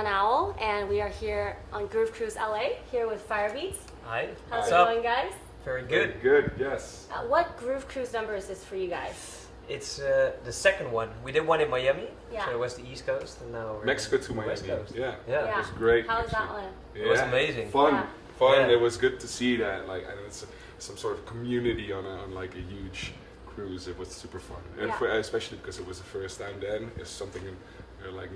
Neon Owl, and we are here on Groove Cruise LA, here with Firebeatz. Hi. How's it What's going, guys? Very good. Very good, yes. What Groove Cruise number is this for you guys? It's the second one. We did one in Miami, Yeah. so it was the East Coast, and now we're Mexico to in the West Miami. Coast. Yeah. Yeah. It was great. How was that actually. one? Yeah. It was amazing. Fun. Yeah. Fun. Yeah. It was good to see that. Like, I know it's some sort of community on like a huge cruise. It was super fun, and Yeah. especially because it was the first time. Then it's something like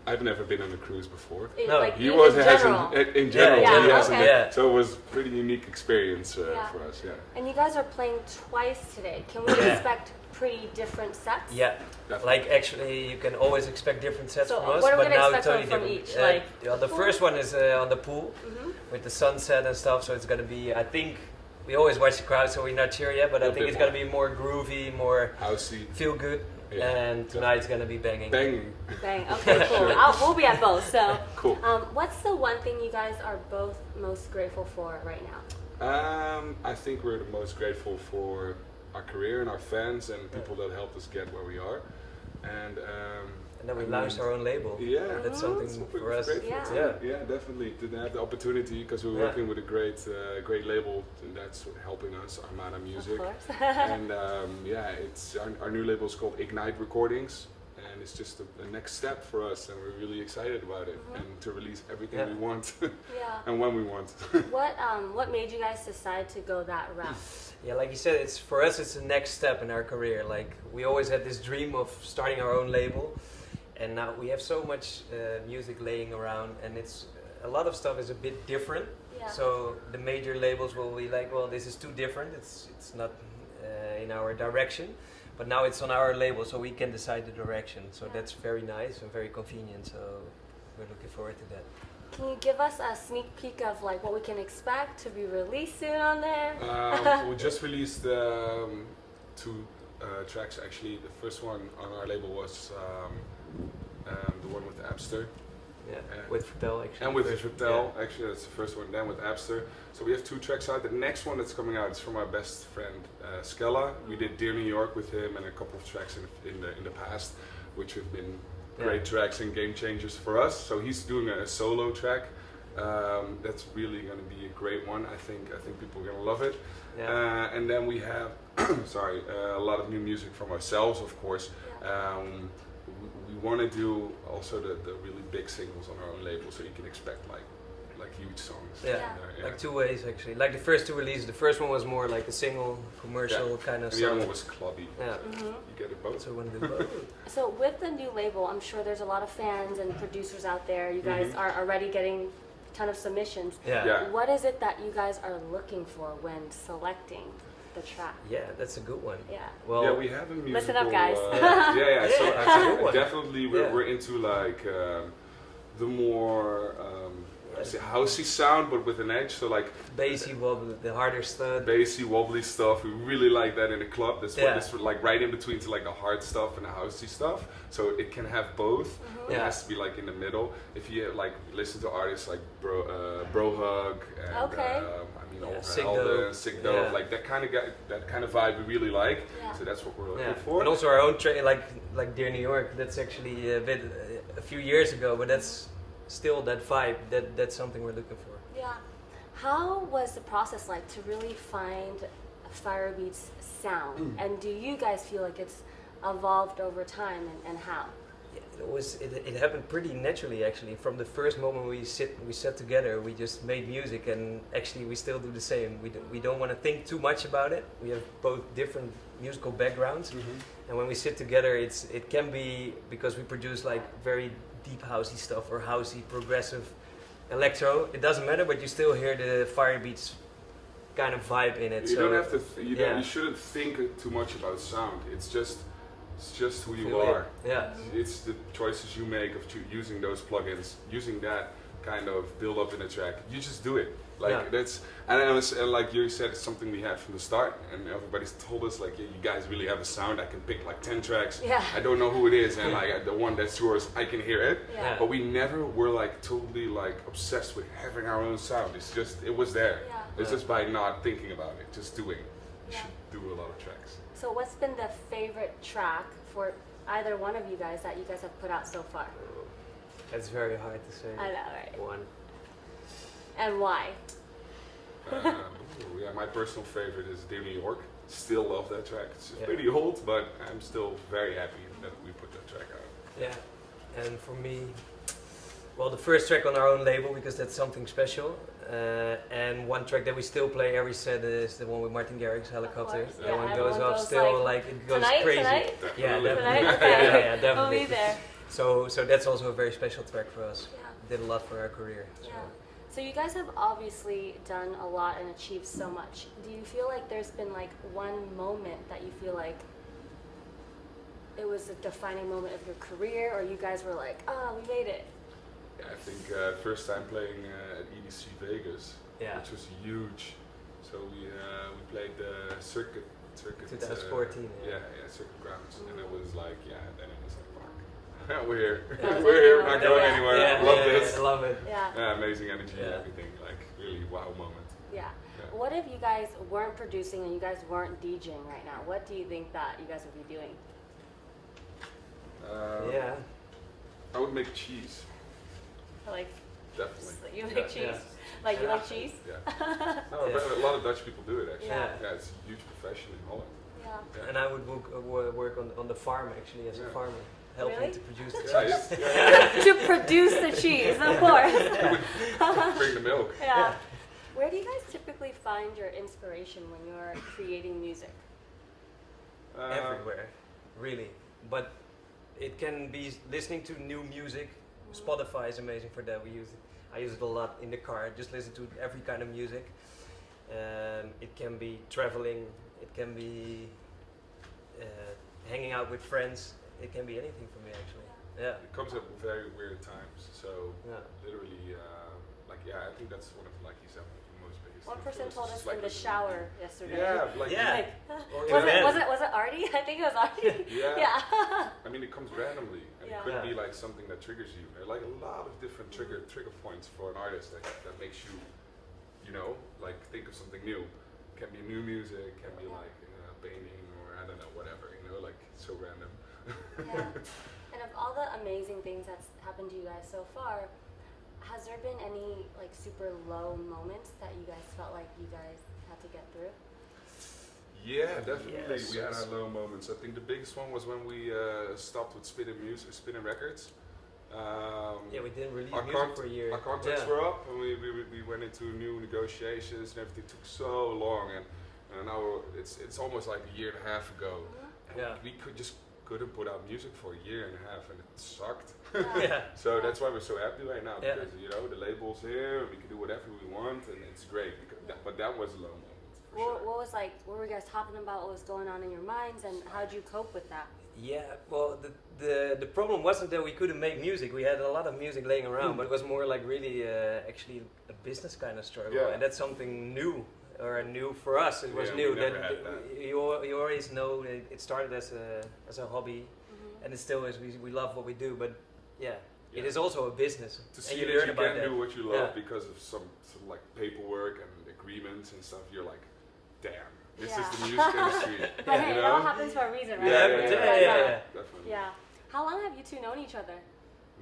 I've never been on a cruise before. No. Like, He in hasn't. general. In general, Yeah, he hasn't. okay. Yeah. So it was a pretty unique experience Yeah. for us. Yeah. And you guys are playing twice today. Can we Yeah. expect pretty different sets? Yeah. Definitely. Like actually, you can always expect different sets So from us, what are we but gonna now expect totally from different. each? Like the pool? first one is on the pool Mm-hmm. with the sunset and stuff. So it's gonna be. I think we always watch the crowd, so we're not sure yet. But I A think bit it's gonna be more groovy, more Housey. feel good. Yeah. And tonight's gonna be banging. Banging. Bang. Okay, cool. We'll be at both. So, Cool. what's the one thing you guys are both most grateful for right now? I think we're the most grateful for our career and our fans and people that helped us get where we are. And And then we I launched mean, our own label. Yeah, That's something what for we're us. grateful Yeah. to. Yeah, definitely to have the opportunity because we're Yeah. working with a great label and that's helping us, Armada Music. Of course. And it's our new label is called Ignite Recordings, and it's just the next step for us, and we're really excited about it and to release everything Yeah. we want Yeah. and when we want. What made you guys decide to go that route? Yeah, like you said, it's for us. It's the next step in our career. Like we always had this dream of starting our own label, and now we have so much music laying around, and it's a lot of stuff is a bit different. Yeah. So the major labels will be like, well, this is too different. It's not in our direction. But now it's on our label, so we can decide the direction. So Yeah. that's very nice and very convenient. So we're looking forward to that. Can you give us a sneak peek of like what we can expect to be released soon on there? We just released two tracks actually. The first one on our label was the one with Abster. Yeah, with Vertel actually. And with first. Vertel, Yeah. actually that's the first one, then with Abster. So we have two tracks out. The next one that's coming out is from our best friend Skella. We did Dear New York with him and a couple of tracks in the past, which have been great tracks and game changers for us. So he's doing a solo track. That's really going to be a great one. I think people are going to love it. Yeah. And then we have a lot of new music from ourselves, of course. We want to do also the really big singles on our own label, so you can expect like huge songs. Yeah, Yeah. like two ways actually. Like the first two releases, the first one was more like a single commercial kind of And the other song. one was clubby. Yeah, You get it both. so we want to do both. So with the new label, I'm sure there's a lot of fans and producers out there. You guys are already getting a ton of submissions. Yeah. Yeah. What is it that you guys are looking for when selecting the track? Yeah, that's a good one. Yeah. Well, Yeah, we have a musical. Listen up, guys. Yeah. So Yeah, that's a good one. definitely Yeah. we're into like the more I say housey sound, but with an edge. So like bassy wobbly, the harder stud. bassy, wobbly stuff. We really like that in the club. That's what Yeah. this like right in between to like the hard stuff and the housey stuff. So it can have both. It Yeah. has to be like in the middle. If you like listen to artists like Bro Hug and Okay. Sick Alden, Dove. Sick Dove, Yeah. like that kind of vibe we really like. Yeah. So that's what we're looking Yeah, for. and also our own track, like Dear New York. That's actually a few years ago, but that's still that vibe. That's something we're looking for. Yeah. How was the process like to really find Firebeatz sound? And do you guys feel like it's evolved over time, and how? Yeah, it happened pretty naturally actually. From the first moment we sat together, we just made music, and actually we still do the same. We don't want to think too much about it. We have both different musical backgrounds, and when we sit together, it can be because we produce like very deep housey stuff or housey progressive electro. It doesn't matter, but you still hear the Firebeatz kind of vibe in it. You so don't have to. You shouldn't think too much about sound. It's just who you feel it. are. Yeah. It's the choices you make of using those plugins, using that kind of build up in a track. You just do it. Like that's and like you said, it's something we had from the start, and everybody's told us like, yeah, you guys really have a sound. I can pick like 10 tracks. Yeah. I don't know who it is, and like the one that's yours, I can hear it. Yeah. But we never were like totally like obsessed with having our own sound. It's just it was there. Yeah. It's just by not thinking about it, just doing. You Yeah. should do a lot of tracks. So what's been the favorite track for either one of you guys that you guys have put out so far? It's very hard to say. I know, right? One. And why? Yeah, my personal favorite is Dear New York. Still love that track. It's Yeah. pretty old, but I'm still very happy that we put that track out. Yeah. And for me, well, the first track on our own label, because that's something special. And one track that we still play every set is the one with Martin Garrix, Helicopter. course, That yeah, one everyone goes up goes still like it goes Tonight? crazy. Tonight? Yeah, Definitely. definitely. Okay. yeah, We'll definitely. be there. So that's also a very special track for us. Yeah. Did a lot for our career. So. Yeah. So you guys have obviously done a lot and achieved so much. Do you feel like there's been like one moment that you feel like it was a defining moment of your career, or you guys were like, oh, we made it? Yeah, I think first time playing at EDC Vegas, Yeah. which was huge. So we played the circuit. 2014. Yeah, circuit grounds, and it was like, then it was like, fuck, we're here, Yeah, we're here, we're yeah, not going yeah. anywhere. Yeah, Love yeah, this. I love it. Yeah. Yeah, amazing energy and Yeah. everything. Like really wow moment. Yeah. Yeah. What if you guys weren't producing and you guys weren't DJing right now? What do you think that you guys would be doing? Yeah. I would make cheese, Like, definitely. you make Yeah. cheese? Yeah. Like, you Yeah. like cheese? Yeah. No, Yeah. but a lot of Dutch people do it actually. Yeah. Yeah, it's a huge profession in Holland. Yeah. Yeah. And I would work on the farm actually as a Yeah. farmer, helping Really? to produce the Yeah, cheese. yeah. To produce the cheese, of course. Bring the milk. Yeah. Where do you guys typically find your inspiration when you're creating music? Everywhere, really. But it can be listening to new music. Spotify is amazing for that. I use it a lot in the car. Just listen to every kind of music. It can be traveling. It can be hanging out with friends. It can be anything for me actually. Yeah. It comes at very weird times. So Yeah. literally, I think that's one of like his most biggest. One person influences, told us is, like, in the listening to shower music. yesterday. Yeah, like Yeah. Like, Or was in it bed. was it Artie? I think it was Artie. Yeah. Yeah. I mean, it comes randomly, and Yeah. it could Yeah. be like something that triggers you. There are like a lot of different trigger points for an artist that makes you, like think of something new. Can be new music, can be like painting or I don't know, whatever. Like it's so random. Yeah. And of all the amazing things that's happened to you guys so far, has there been any like super low moments that you guys felt like you guys had to get through? Yeah, definitely. Yes, We had yes. our low moments. I think the biggest one was when we stopped with spinning records. Yeah, we didn't release Our, music for a year. our contracts Yeah. were up, and we went into new negotiations, and everything took so long. And now it's almost like a year and a half ago. And Yeah. we couldn't put out music for a year and a half, and it sucked. Yeah. So that's why we're so happy right now, Yeah. because the label's here, we can do whatever we want, and it's great. But that was a low moment. For sure. What were you guys talking about? What was going on in your minds, and how did you cope with that? Yeah, well, the problem wasn't that we couldn't make music. We had a lot of music laying around, but it was more like really actually a business kind of struggle, Yeah. and that's something new for us. It was Yeah, new we never had that. you always know it started as a hobby, and it still is. We love what we do, but it Yeah. is also a business, To and see you that learn you about can that. do what you love Yeah. because of some like paperwork and agreements and stuff, you're like, damn, this is Yeah. the music industry. But hey, you it all know? happens for a reason, right? Yeah, You yeah, realize yeah, that. Definitely. Yeah. How long have you two known each other?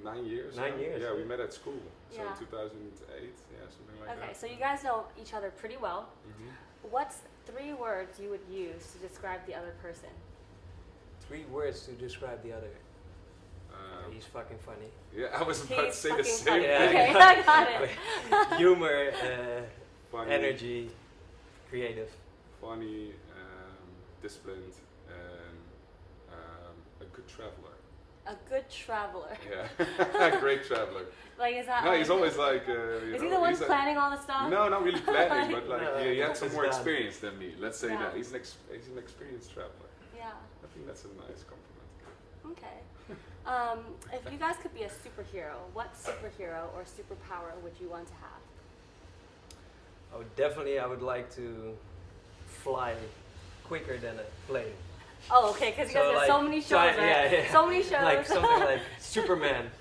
9 years. 9 now? years, Yeah, we yeah. met at school. So Yeah. 2008, something like Okay, that. so you guys know each other pretty well. Mhm. What's 3 words you would use to describe the other person? 3 words to describe the other. He's fucking funny. Yeah, I was about to He's say the fucking same funny. Yeah. thing. Okay, I got it. Humor, Funny, energy, creative. funny, disciplined, and a good traveler. A good traveler. Yeah, great traveler. Like, is that? No, he's always like. Is he the one planning all the stuff? No, not really planning, but like No, he had some it's more done. experience than me. Let's say Yeah. that he's an experienced traveler. Yeah. I think that's a nice compliment. Okay. If you guys could be a superhero, what superhero or superpower would you want to have? I would like to fly quicker than a plane. Oh, okay, because you guys have so many shows, right? Yeah. So many shows. Like something like Superman.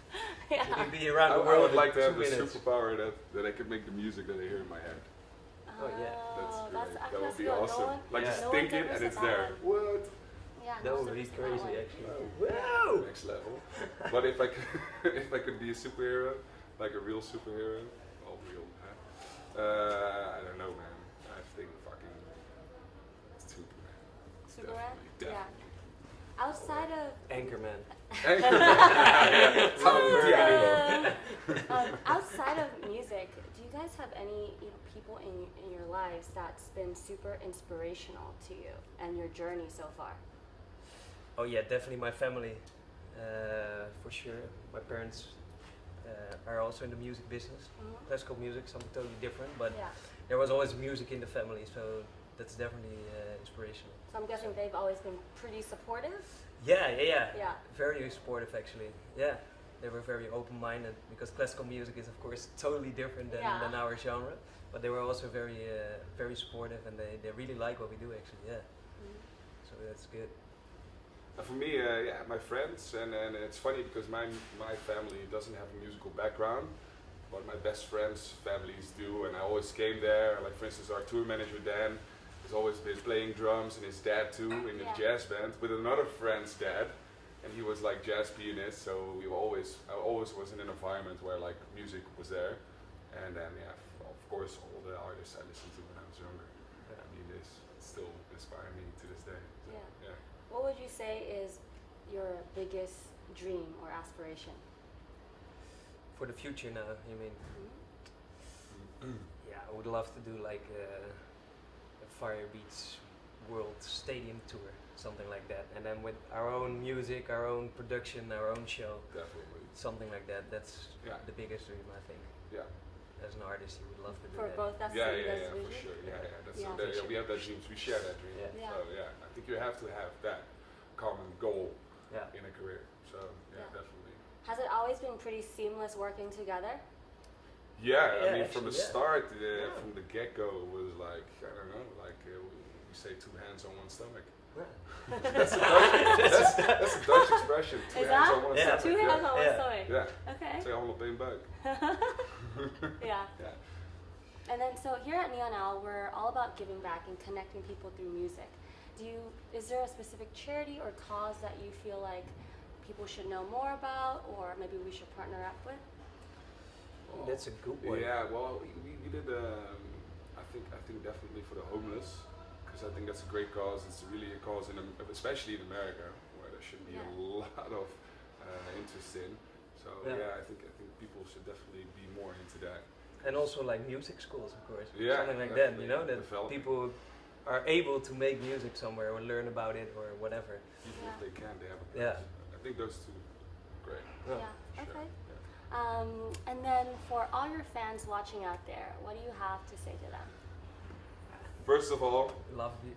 Yeah. You can be around the I world would in like to 2 have the minutes. superpower that I could make the music that I hear in my head. Oh, yeah. That's Oh, great. I think That that's would be good. awesome. No one, Like Yeah. just no one think it gave us and it's that there. one. What? Yeah, That no would one be gave us that crazy, one. actually. Wow. Wow! next level. But if I could, if I could be a superhero, like a real superhero, well, real, I don't know, man. I think fucking Superman. Superman? Definitely. Yeah. Outside of Anchorman. outside of music, do you guys have any people in your lives that's been super inspirational to you and your journey so far? Oh yeah, definitely my family, for sure. My parents are also in the music business, classical music, something totally different. But Yeah. there was always music in the family, so that's definitely inspirational. So I'm guessing they've always been pretty supportive. Yeah. Very supportive actually. Yeah, they were very open-minded because classical music is of course totally different than our genre. But they were also very supportive, and they really like what we do actually. Yeah. So that's good. For me, yeah, my friends, and it's funny because my family doesn't have a musical background, but my best friends' families do, and I always came there. Like for instance, our tour manager Dan has always been playing drums, and his dad too in the jazz band with another friend's dad, and he was like jazz pianist. So I always was in an environment where like music was there, and then of course all the artists I listened to when I was younger. I mean, they still inspire me to this day. So, yeah. What would you say is your biggest dream or aspiration? For the future now, you mean? Yeah, I would love to do like a Firebeatz World Stadium tour, something like that, and then with our own music, our own production, our own show, Definitely. something like that. That's the biggest dream, I think. Yeah. As an artist, you would love to do For that. both, that's Yeah, you guys' for vision? sure. That's Yeah. that, we have that dream. We share that dream. Yeah. Yeah. So I think you have to have that common goal Yeah. in a career. So Yeah. definitely. Has it always been pretty seamless working together? Yeah, I mean, from the actually, start, from the get-go, it was like, I don't know, like we say two hands on one stomach. Yeah. That's a Dutch expression. Two Is hands that? on one Yeah. stomach. Two hands on one Yeah. stomach. Yeah. Okay. Twee handen op één buik. Yeah. Yeah. And then, so here at Neon Owl, we're all about giving back and connecting people through music. Is there a specific charity or cause that you feel like people should know more about, or maybe we should partner up with? That's a good one. Yeah, well, we did. I think definitely for the homeless, because I think that's a great cause. It's really a cause especially in America, where there should be a lot of interest in. So I think people should definitely be more into that. And also like music schools, of course. Yeah, something like that. You know, that developing. people are able to make music somewhere or learn about it or whatever. Even if they can, they have a place. Yeah. I think those two, great. Yeah. Sure. Okay. Yeah. And then for all your fans watching out there, what do you have to say to them? First of all,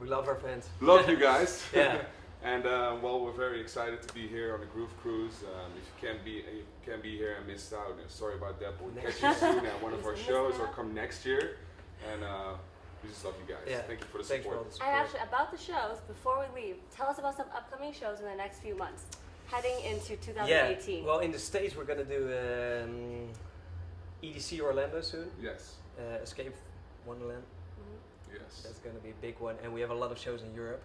We love our fans. love you guys. Yeah. And well, we're very excited to be here on the Groove Cruise. If you can't be here and missed out, sorry about that, but we'll catch you soon at one of our shows or come next year. And we just love you guys. Yeah. Thank you for the Thanks for all support. the support. And actually, about the shows, before we leave, tell us about some upcoming shows in the next few months, heading into 2018. Yeah. Well, in the States, we're gonna do EDC Orlando soon. Yes. Escape Wonderland. Yes. That's gonna be a big one, and we have a lot of shows in Europe.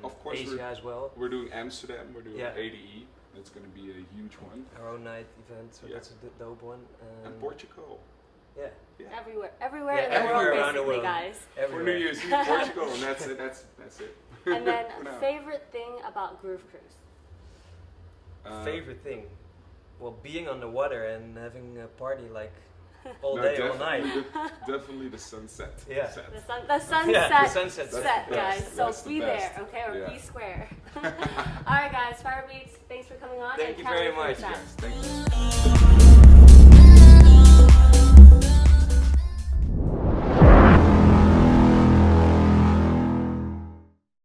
Of course, Asia as well. We're doing Amsterdam. We're doing Yeah. ADE. That's going to be a huge one. Our own night event, so Yeah. that's a dope one. And Portugal. Yeah. Everywhere Yeah, in the everywhere world, around the basically, world. guys. For Everywhere. New Year's Eve, Portugal, and that's it. That's it. And then, For now. favorite thing about Groove Cruise? Favorite thing? Well, being on the water and having a party like all No, day, all night. Definitely the sunset. Yeah. Set. The sunset, Yeah, the sunset. set, guys. best. So That's the be there, best. okay, or Yeah. be square. All right, guys. Firebeatz, thanks for coming on. Thank and you can't very wait for much. the chat. Yes, thank you.